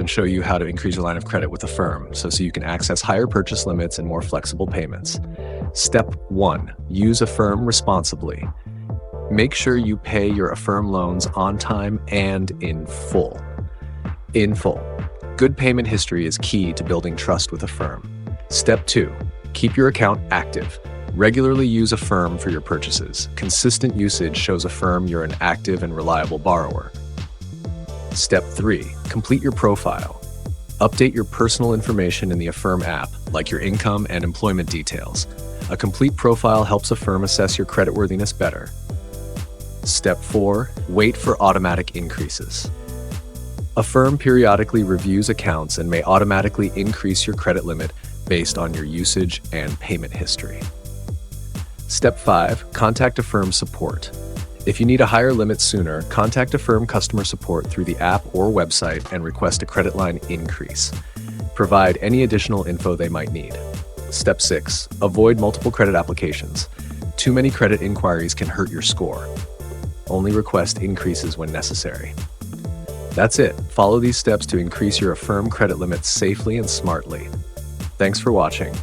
and show you how to increase your line of credit with Affirm so you can access higher purchase limits and more flexible payments. Step 1. Use Affirm responsibly. Make sure you pay your Affirm loans on time and in full. In full. Good payment history is key to building trust with Affirm. Step 2. Keep your account active. Regularly use Affirm for your purchases. Consistent usage shows Affirm you're an active and reliable borrower. Step 3. Complete your profile. Update your personal information in the Affirm app, like your income and employment details. A complete profile helps Affirm assess your creditworthiness better. Step 4. Wait for automatic increases. Affirm periodically reviews accounts and may automatically increase your credit limit based on your usage and payment history. Step 5. Contact Affirm support. If you need a higher limit sooner, contact Affirm customer support through the app or website and request a credit line increase. Provide any additional info they might need. Step 6. Avoid multiple credit applications. Too many credit inquiries can hurt your score. Only request increases when necessary. That's it. Follow these steps to increase your Affirm credit limits safely and smartly. Thanks for watching.